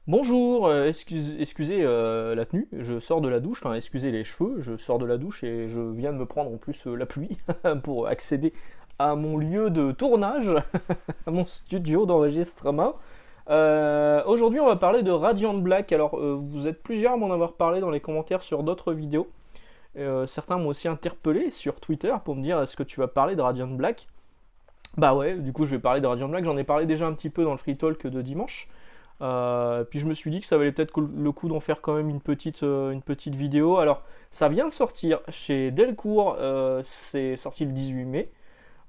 Bonjour, excusez la tenue, je sors de la douche, enfin excusez les cheveux, je sors de la douche et je viens de me prendre en plus la pluie pour accéder à mon lieu de tournage, à mon studio d'enregistrement. Aujourd'hui on va parler de Radiant Black, alors vous êtes plusieurs à m'en avoir parlé dans les commentaires sur d'autres vidéos. Certains m'ont aussi interpellé sur Twitter pour me dire est-ce que tu vas parler de Radiant Black. Bah ouais, du coup je vais parler de Radiant Black, j'en ai parlé déjà un petit peu dans le free talk de dimanche. Puis je me suis dit que ça valait peut-être le coup d'en faire quand même une petite vidéo. Alors, ça vient de sortir chez Delcourt, c'est sorti le 18 mai.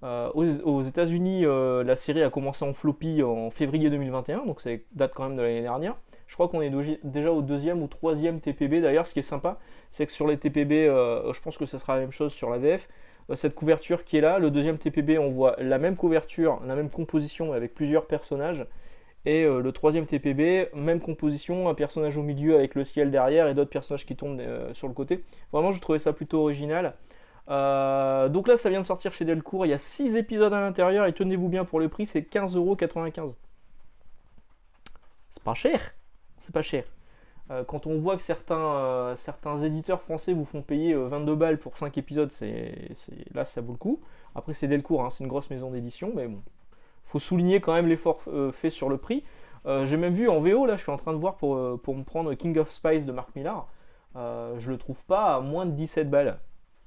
Aux États-Unis, la série a commencé en floppy en février 2021, donc ça date quand même de l'année dernière. Je crois qu'on est déjà au deuxième ou troisième TPB. D'ailleurs, ce qui est sympa, c'est que sur les TPB, je pense que ce sera la même chose sur la VF. Cette couverture qui est là, le deuxième TPB, on voit la même couverture, la même composition avec plusieurs personnages. Et le troisième TPB, même composition, un personnage au milieu avec le ciel derrière et d'autres personnages qui tombent sur le côté. Vraiment, je trouvais ça plutôt original. Donc là, ça vient de sortir chez Delcourt. Il y a 6 épisodes à l'intérieur et tenez-vous bien pour le prix, c'est 15,95 €. C'est pas cher. C'est pas cher. Quand on voit que certains éditeurs français vous font payer 22 balles pour 5 épisodes, là ça vaut le coup. Après, c'est Delcourt, hein, c'est une grosse maison d'édition, mais bon, faut souligner quand même l'effort fait sur le prix. J'ai même vu en VO, là, je suis en train de voir pour me prendre King of Spice de Mark Millar. Je le trouve pas à moins de 17 balles.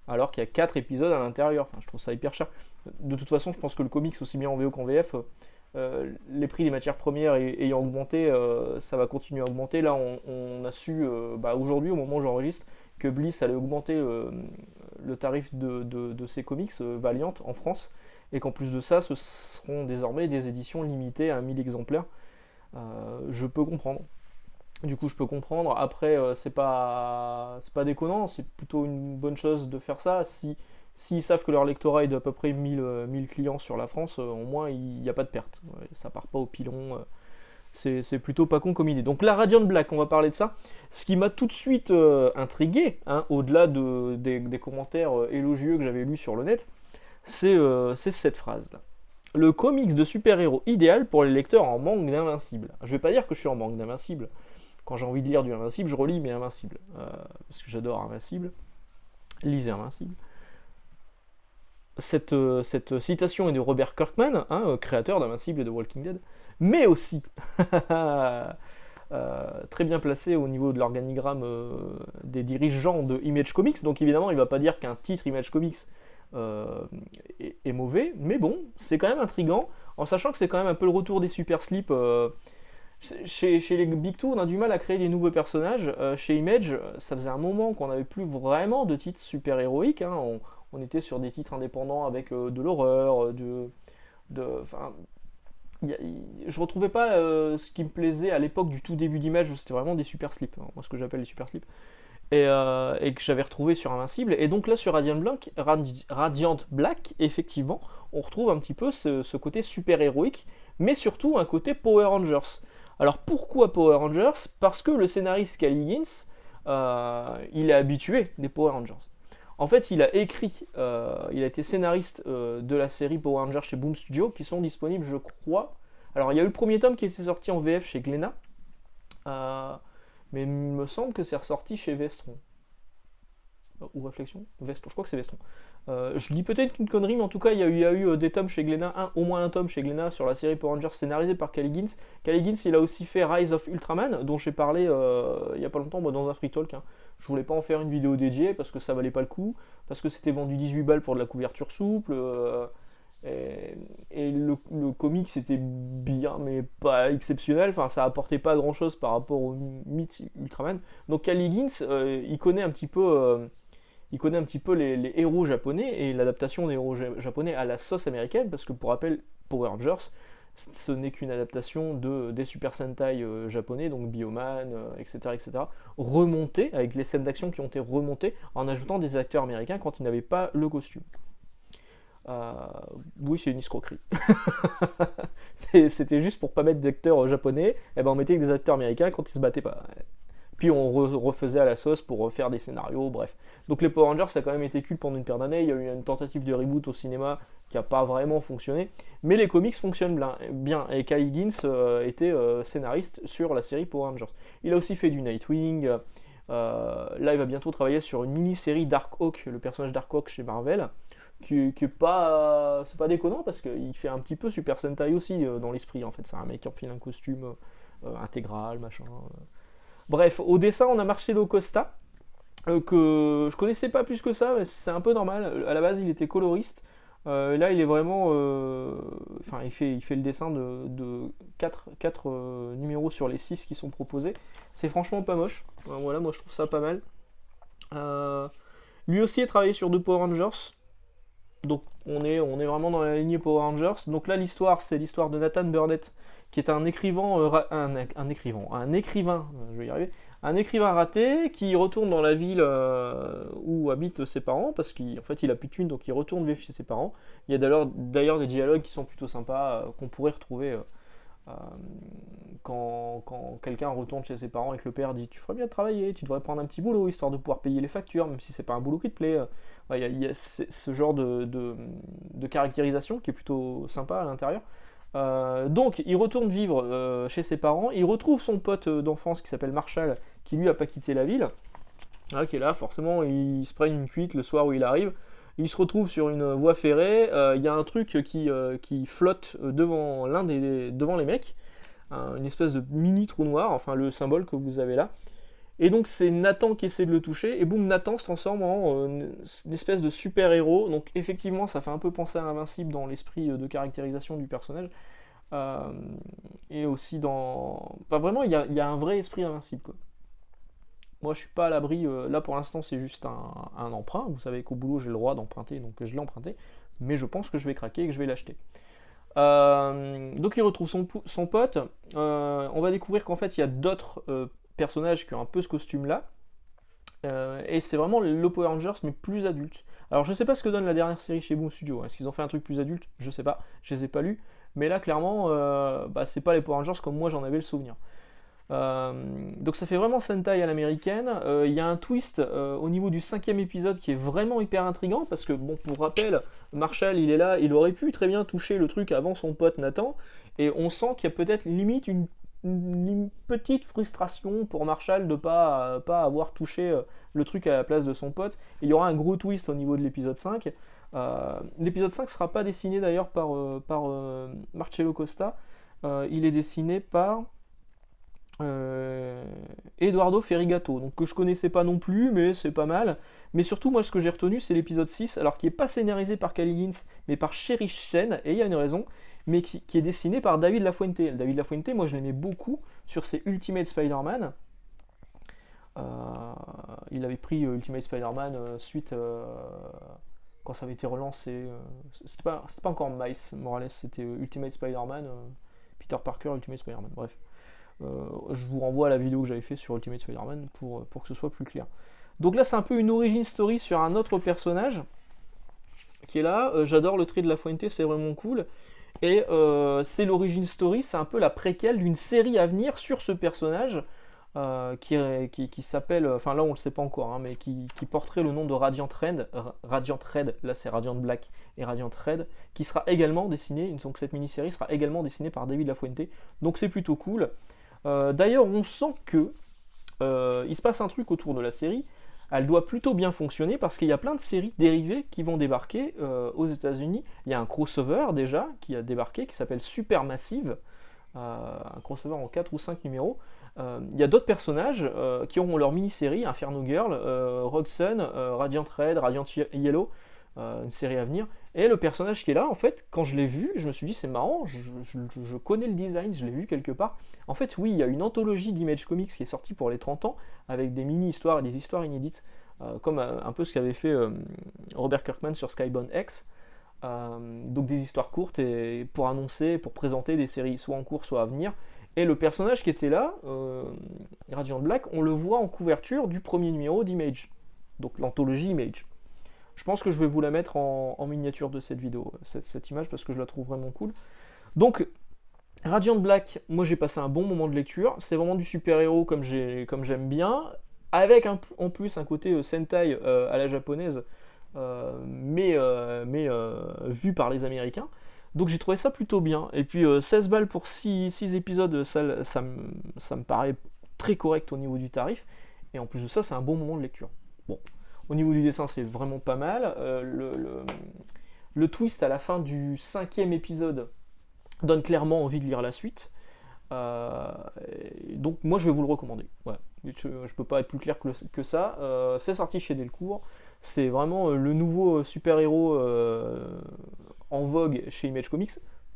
Alors qu'il y a 4 épisodes à l'intérieur. Enfin, je trouve ça hyper cher. De toute façon, je pense que le comics, aussi bien en VO qu'en VF, les prix des matières premières ayant augmenté, ça va continuer à augmenter. Là, on a su aujourd'hui, au moment où j'enregistre, que Bliss allait augmenter le tarif de ses comics Valiant en France, et qu'en plus de ça, ce seront désormais des éditions limitées à 1000 exemplaires. Je peux comprendre. Du coup, je peux comprendre. Après, c'est pas déconnant, c'est plutôt une bonne chose de faire ça. S'ils savent que leur lectorat est d'à peu près 1000 clients sur la France, au moins il n'y a pas de perte. Ouais, ça part pas au pilon. C'est plutôt pas con comme idée. Donc la Radiant Black, on va parler de ça. Ce qui m'a tout de suite intrigué, hein, au-delà des commentaires élogieux que j'avais lus sur le net, c'est cette phrase-là. Le comics de super-héros idéal pour les lecteurs en manque d'Invincible. Je vais pas dire que je suis en manque d'Invincible. Quand j'ai envie de lire du Invincible, je relis mes Invincibles. Parce que j'adore Invincible. Lisez Invincible. Cette citation est de Robert Kirkman, hein, créateur d'Invincible et de Walking Dead. Mais aussi, très bien placé au niveau de l'organigramme des dirigeants de Image Comics. Donc évidemment, il ne va pas dire qu'un titre Image Comics euh, est mauvais, mais bon, c'est quand même intriguant, en sachant que c'est quand même un peu le retour des super slips. Chez les Big Two, on a du mal à créer des nouveaux personnages. Chez Image, ça faisait un moment qu'on n'avait plus vraiment de titres super héroïques, hein. On était sur des titres indépendants avec de l'horreur, enfin, je retrouvais pas ce qui me plaisait à l'époque du tout début d'Image, où c'était vraiment des super slips, hein, moi ce que j'appelle les super slips, et que j'avais retrouvé sur Invincible. Et donc là sur Radiant Black, effectivement, on retrouve un petit peu ce côté super héroïque, mais surtout un côté Power Rangers. Alors pourquoi Power Rangers? Parce que le scénariste Cal Higgins, il est habitué des Power Rangers. En fait, il a été scénariste de la série Power Rangers chez Boom Studio, qui sont disponibles, je crois. Alors, il y a eu le premier tome qui était sorti en VF chez Glénat, euh, mais il me semble que c'est ressorti chez Vestron. Ou Réflexion Vestron, je crois que c'est Vestron. Je dis peut-être une connerie, mais en tout cas, il y a eu des tomes chez Glénat, au moins un tome chez Glénat sur la série Power Rangers scénarisé par Cal Higgins. Cal Higgins, il a aussi fait Rise of Ultraman, dont j'ai parlé il y a pas longtemps dans un free talk, hein. Je voulais pas en faire une vidéo dédiée parce que ça valait pas le coup, parce que c'était vendu 18 balles pour de la couverture souple, et le comic c'était bien mais pas exceptionnel, enfin ça apportait pas grand chose par rapport au mythe Ultraman. Donc Cal Higgins, il connaît un petit peu les héros japonais et l'adaptation des héros japonais à la sauce américaine, parce que pour rappel, Power Rangers, ce n'est qu'une adaptation des Super Sentai japonais, donc Bioman, etc., etc., remontée, avec les scènes d'action qui ont été remontées, en ajoutant des acteurs américains quand ils n'avaient pas le costume. Euh, oui, c'est une escroquerie. C'était juste pour pas mettre d'acteurs japonais, et ben on mettait des acteurs américains quand ils se battaient pas. Puis on refaisait à la sauce pour refaire des scénarios, bref. Donc les Power Rangers, ça a quand même été culte pendant une paire d'années. Il y a eu une tentative de reboot au cinéma qui n'a pas vraiment fonctionné. Mais les comics fonctionnent bien. Et Kyle Higgins était scénariste sur la série Power Rangers. Il a aussi fait du Nightwing. Là, il va bientôt travailler sur une mini-série Darkhawk, le personnage Darkhawk chez Marvel. Qui est pas, c'est pas déconnant parce qu'il fait un petit peu Super Sentai aussi dans l'esprit. En fait, c'est un mec qui enfile un costume intégral, machin. Bref, au dessin, on a Marcelo Costa, que je connaissais pas plus que ça, mais c'est un peu normal. À la base, il était coloriste. Là, il est vraiment. Enfin, il fait le dessin de 4 numéros sur les 6 qui sont proposés. C'est franchement pas moche. Voilà, moi je trouve ça pas mal. Lui aussi a travaillé sur deux Power Rangers. Donc on est vraiment dans la lignée Power Rangers. Donc là, l'histoire, c'est l'histoire de Nathan Burnett, qui est un écrivain, je vais y arriver, un écrivain raté qui retourne dans la ville où habitent ses parents, parce qu'en fait il a plus de thunes, donc il retourne vivre chez ses parents. Il y a d'ailleurs des dialogues qui sont plutôt sympas, qu'on pourrait retrouver euh, quand quelqu'un retourne chez ses parents et que le père dit tu ferais bien de travailler, tu devrais prendre un petit boulot histoire de pouvoir payer les factures, même si c'est pas un boulot qui te plaît. Ouais, il y a ce genre de caractérisation qui est plutôt sympa à l'intérieur. Donc il retourne vivre chez ses parents, il retrouve son pote d'enfance qui s'appelle Marshall, qui lui a pas quitté la ville, qui est là, forcément il se prenne une cuite le soir où il arrive, il se retrouve sur une voie ferrée, il y a un truc qui flotte devant les mecs, une espèce de mini trou noir, enfin le symbole que vous avez là. Et donc c'est Nathan qui essaie de le toucher, et boum, Nathan se transforme en une espèce de super-héros. Donc effectivement, ça fait un peu penser à Invincible dans l'esprit de caractérisation du personnage. Euh, et aussi dans... Enfin vraiment, il y a un vrai esprit Invincible, quoi. Moi, je suis pas à l'abri. Là, pour l'instant, c'est juste un emprunt. Vous savez qu'au boulot, j'ai le droit d'emprunter, donc je l'ai emprunté. Mais je pense que je vais craquer et que je vais l'acheter. Donc il retrouve son pote. On va découvrir qu'en fait, il y a d'autres personnages qui ont un peu ce costume-là. Et c'est vraiment le Power Rangers, mais plus adulte. Alors je sais pas ce que donne la dernière série chez Boom Studio. Est-ce qu'ils ont fait un truc plus adulte? Je sais pas, je les ai pas lus. Mais là, clairement, c'est pas les Power Rangers comme moi j'en avais le souvenir. Donc ça fait vraiment Sentai à l'américaine. Il y a un twist au niveau du 5e épisode qui est vraiment hyper intriguant parce que, bon, pour rappel, Marshall il est là, il aurait pu très bien toucher le truc avant son pote Nathan, et on sent qu'il y a peut-être limite une petite frustration pour Marshall de pas avoir touché le truc à la place de son pote. Et il y aura un gros twist au niveau de l'épisode 5. L'épisode 5 sera pas dessiné d'ailleurs par Marcello Costa. Il est dessiné par Eduardo Ferrigato, donc que je connaissais pas non plus, mais c'est pas mal. Mais surtout, moi, ce que j'ai retenu, c'est l'épisode 6, alors qui est pas scénarisé par Kyle Higgins, mais par Sherry Chen, et il y a une raison, mais qui est dessiné par David Lafuente. David Lafuente, moi, je l'aimais beaucoup sur ses Ultimate Spider-Man. Il avait pris Ultimate Spider-Man suite quand ça avait été relancé. C'était pas encore Miles Morales, c'était Ultimate Spider-Man, Peter Parker, Ultimate Spider-Man, bref. Je vous renvoie à la vidéo que j'avais fait sur Ultimate Spider-Man pour que ce soit plus clair. Donc là, c'est un peu une origin story sur un autre personnage qui est là. J'adore le trait de La Fuente, c'est vraiment cool. Et c'est l'origin story, c'est un peu la préquelle d'une série à venir sur ce personnage qui s'appelle, enfin là on le sait pas encore, hein, mais qui porterait le nom de Radiant Red. Radiant Red, là c'est Radiant Black et Radiant Red, qui sera également dessiné, donc cette mini-série sera également dessinée par David Lafuente. Donc c'est plutôt cool. D'ailleurs, on sent que il se passe un truc autour de la série. Elle doit plutôt bien fonctionner parce qu'il y a plein de séries dérivées qui vont débarquer aux États-Unis. Il y a un crossover déjà qui a débarqué qui s'appelle Supermassive, un crossover en 4 ou 5 numéros. Il y a d'autres personnages qui auront leur mini-série, Inferno Girl, Rogue Sun, Radiant Red, Radiant Yellow, une série à venir. Et le personnage qui est là, en fait, quand je l'ai vu, je me suis dit c'est marrant, je connais le design, je l'ai vu quelque part. En fait, oui, il y a une anthologie d'Image Comics qui est sortie pour les 30 ans, avec des mini-histoires et des histoires inédites, comme un peu ce qu'avait fait Robert Kirkman sur Skybound X. Donc des histoires courtes et pour annoncer, pour présenter des séries soit en cours, soit à venir. Et le personnage qui était là, Radiant Black, on le voit en couverture du premier numéro d'Image, donc l'anthologie Image. Je pense que je vais vous la mettre en miniature de cette vidéo, cette image, parce que je la trouve vraiment cool. Donc, Radiant Black, moi j'ai passé un bon moment de lecture. C'est vraiment du super-héros comme j'aime bien, avec en plus un côté Sentai à la japonaise, vu par les Américains. Donc j'ai trouvé ça plutôt bien. Et puis 16 balles pour 6 épisodes, ça me paraît très correct au niveau du tarif. Et en plus de ça, c'est un bon moment de lecture. Bon, au niveau du dessin, c'est vraiment pas mal. Le twist à la fin du 5e épisode donne clairement envie de lire la suite. Euh, donc moi je vais vous le recommander. Ouais. Je peux pas être plus clair que ça. C'est sorti chez Delcourt. C'est vraiment le nouveau super-héros en vogue chez Image Comics.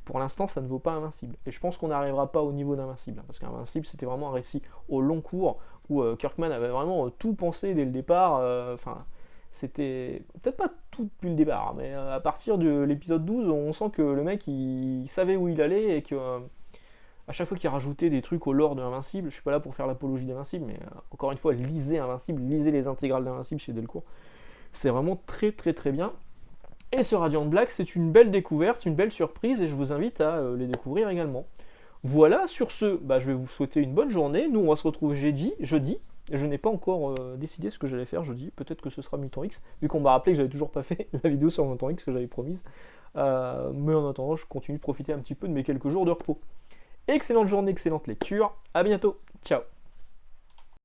Pour l'instant, ça ne vaut pas Invincible. Et je pense qu'on n'arrivera pas au niveau d'Invincible. Parce qu'Invincible, c'était vraiment un récit au long cours où Kirkman avait vraiment tout pensé dès le départ. Enfin, c'était peut-être pas tout depuis le départ, mais à partir de l'épisode 12, on sent que le mec il savait où il allait et que à chaque fois qu'il rajoutait des trucs au lore de Invincible, je suis pas là pour faire l'apologie d'Invincible, mais encore une fois, lisez Invincible, lisez les intégrales d'Invincible chez Delcourt. C'est vraiment très très très bien. Et ce Radiant Black, c'est une belle découverte, une belle surprise, et je vous invite à les découvrir également. Voilà, sur ce, je vais vous souhaiter une bonne journée. Nous, on va se retrouver jeudi. Je n'ai pas encore décidé ce que j'allais faire jeudi. Peut-être que ce sera Mutant X, vu qu'on m'a rappelé que j'avais toujours pas fait la vidéo sur Mutant X que j'avais promise. Mais en attendant, je continue de profiter un petit peu de mes quelques jours de repos. Excellente journée, excellente lecture. À bientôt. Ciao.